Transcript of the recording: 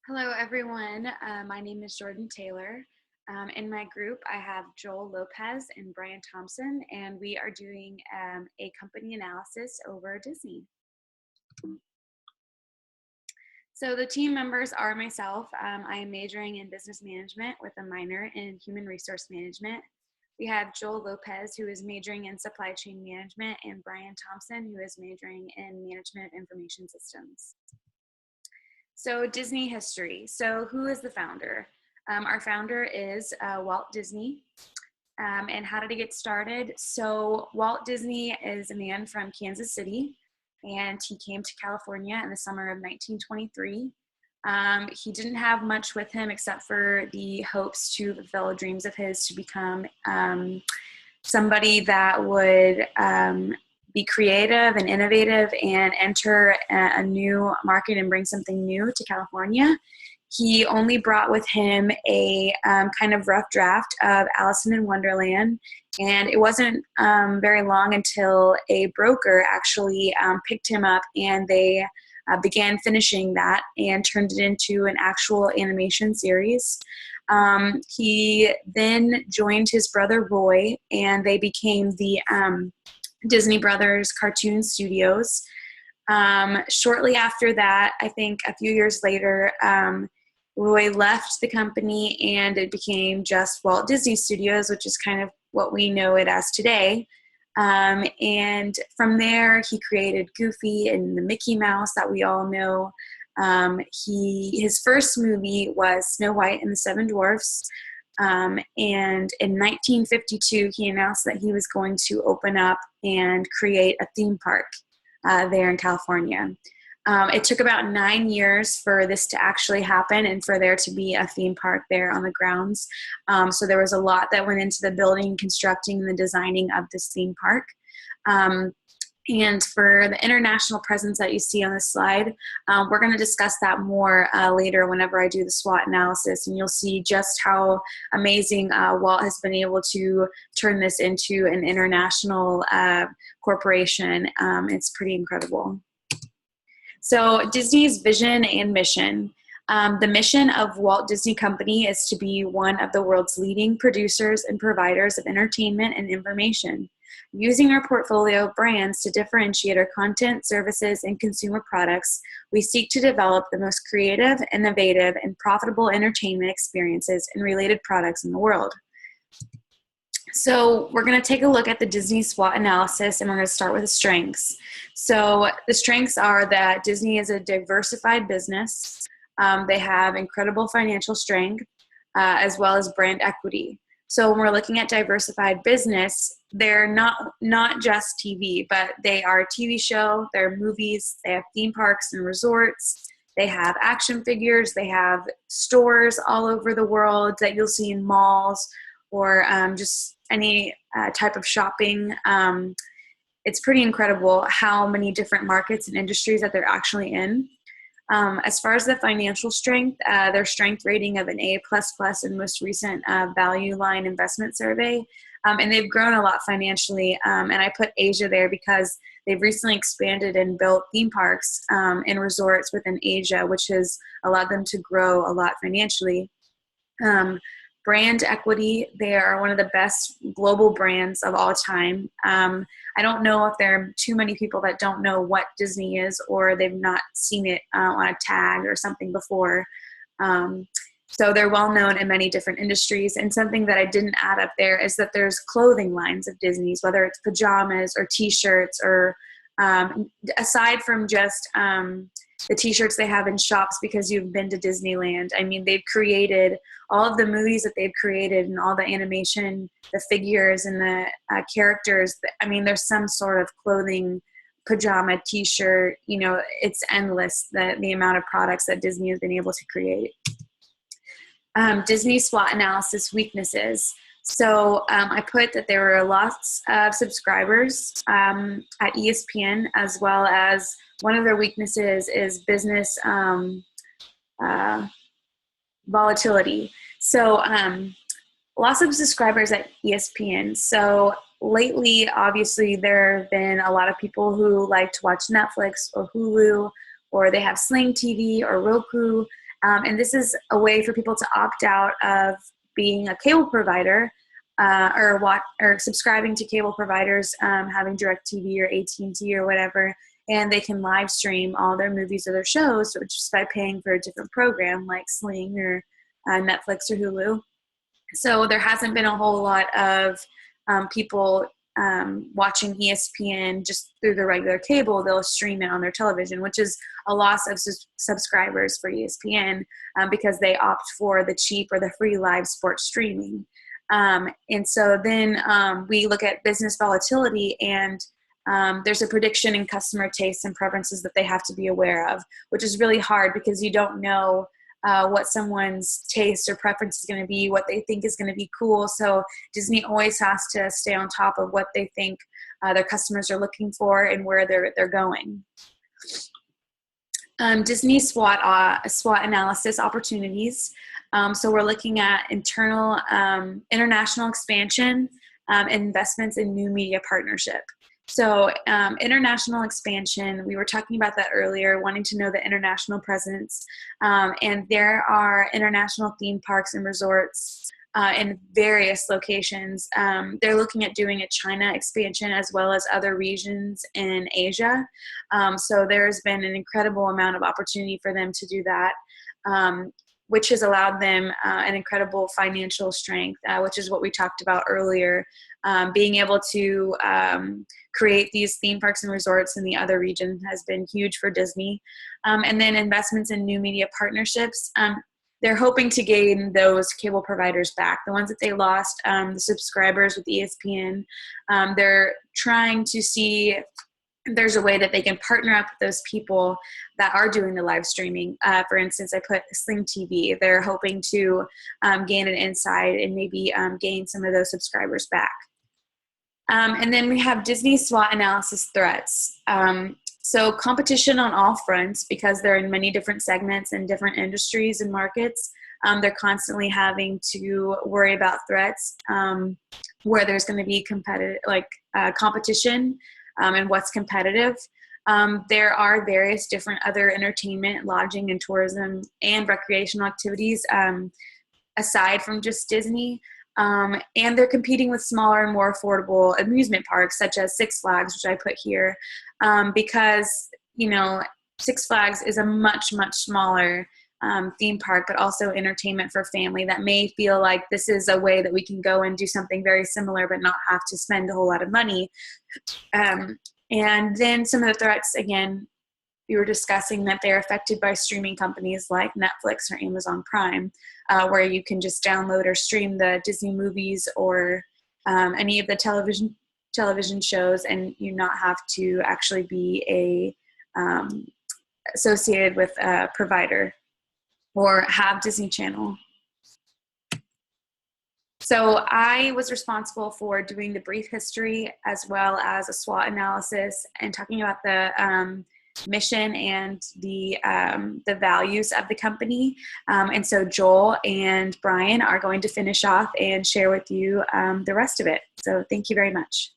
Hello, everyone. My name is Jordan Taylor. In my group, I have Joel Lopez and Brian Thompson, and we are doing a company analysis over Disney. So the team members are myself. I am majoring in business management with a minor in human resource management. We have Joel Lopez, who is majoring in supply chain management, and Brian Thompson, who is majoring in management of information systems. So Disney history. So who is the founder? Our founder is Walt Disney. And how did he get started? So Walt Disney is a man from Kansas City, and he came to California in the summer of 1923. He didn't have much with him except for the hopes to fulfill dreams of his to become somebody that would be creative and innovative and enter a new market and bring something new to California. He only brought with him a kind of rough draft of Alice in Wonderland, and it wasn't very long until a broker actually picked him up, and they began finishing that and turned it into an actual animation series. He then joined his brother Roy, and they became the Disney Brothers Cartoon Studios. Shortly after that, I think a few years later, Roy left the company and it became just Walt Disney Studios, which is kind of what we know it as today. And from there, he created Goofy and the Mickey Mouse that we all know. His first movie was Snow White and the Seven Dwarfs. And in 1952, he announced that he was going to open up and create a theme park there in California. It took about 9 years for this to actually happen and for there to be a theme park there on the grounds. So there was a lot that went into the building, constructing, the designing of this theme park. And for the international presence that you see on this slide, we're going to discuss that more later whenever I do the SWOT analysis, and you'll see just how amazing Walt has been able to turn this into an international corporation. It's pretty incredible. So Disney's vision and mission. The mission of Walt Disney Company is to be one of the world's leading producers and providers of entertainment and information. Using our portfolio of brands to differentiate our content, services, and consumer products, we seek to develop the most creative, innovative, and profitable entertainment experiences and related products in the world. So we're going to take a look at the Disney SWOT analysis, and we're going to start with the strengths. So the strengths are that Disney is a diversified business. They have incredible financial strength, as well as brand equity. So when we're looking at diversified business, they're not just TV, but they are a TV show, they're movies, they have theme parks and resorts, they have action figures, they have stores all over the world that you'll see in malls or just any type of shopping. It's pretty incredible how many different markets and industries that they're actually in. As far as the financial strength, their strength rating of an A++ in most recent Value Line investment survey, and they've grown a lot financially. And I put Asia there because they've recently expanded and built theme parks and resorts within Asia, which has allowed them to grow a lot financially. Brand equity, they are one of the best global brands of all time. I don't know if there are too many people that don't know what Disney is or they've not seen it on a tag or something before. So they're well known in many different industries. And something that I didn't add up there is that there's clothing lines of Disney's, whether it's pajamas or t-shirts or aside from just the t-shirts they have in shops because you've been to Disneyland. I mean, they've created all of the movies that they've created and all the animation, the figures and the characters. I mean, there's some sort of clothing, pajama, t-shirt, it's endless, the amount of products that Disney has been able to create. Disney SWOT analysis weaknesses. So I put that there were lots of subscribers at ESPN, as well as one of their weaknesses is business volatility. So lots of subscribers at ESPN. So lately, obviously, there have been a lot of people who like to watch Netflix or Hulu, or they have Sling TV or Roku. And this is a way for people to opt out of being a cable provider or subscribing to cable providers, having DirecTV or AT&T or whatever, and they can live stream all their movies or their shows just by paying for a different program like Sling or Netflix or Hulu. So there hasn't been a whole lot of people watching ESPN just through the regular cable. They'll stream it on their television, which is a loss of subscribers for ESPN because they opt for the cheap or the free live sports streaming. And so then we look at business volatility, and there's a prediction in customer tastes and preferences that they have to be aware of, which is really hard because you don't know what someone's taste or preference is going to be, what they think is going to be cool. So Disney always has to stay on top of what they think their customers are looking for and where they're going. Disney SWOT analysis opportunities. So we're looking at international expansion, investments in new media partnership. So international expansion, we were talking about that earlier, wanting to know the international presence. And there are international theme parks and resorts in various locations. They're looking at doing a China expansion as well as other regions in Asia. So there's been an incredible amount of opportunity for them to do that, which has allowed them an incredible financial strength, which is what we talked about earlier. Being able to create these theme parks and resorts in the other region has been huge for Disney. And then investments in new media partnerships. They're hoping to gain those cable providers back, the ones that they lost, the subscribers with ESPN. They're trying to see if there's a way that they can partner up with those people that are doing the live streaming. For instance, I put Sling TV. They're hoping to gain an insight and maybe gain some of those subscribers back. And then we have Disney SWOT analysis threats. So competition on all fronts, because they're in many different segments and different industries and markets. They're constantly having to worry about threats where there's going to be competition and what's competitive. There are various different other entertainment, lodging, and tourism and recreational activities aside from just Disney. And they're competing with smaller and more affordable amusement parks, such as Six Flags, which I put here, because, Six Flags is a much, much smaller theme park, but also entertainment for family that may feel like this is a way that we can go and do something very similar, but not have to spend a whole lot of money. And then some of the threats, again, we were discussing that they're affected by streaming companies like Netflix or Amazon Prime, where you can just download or stream the Disney movies or any of the television shows, and you not have to actually be associated with a provider or have Disney Channel. So I was responsible for doing the brief history as well as a SWOT analysis and talking about the mission and the values of the company. And so Joel and Brian are going to finish off and share with you the rest of it. So thank you very much.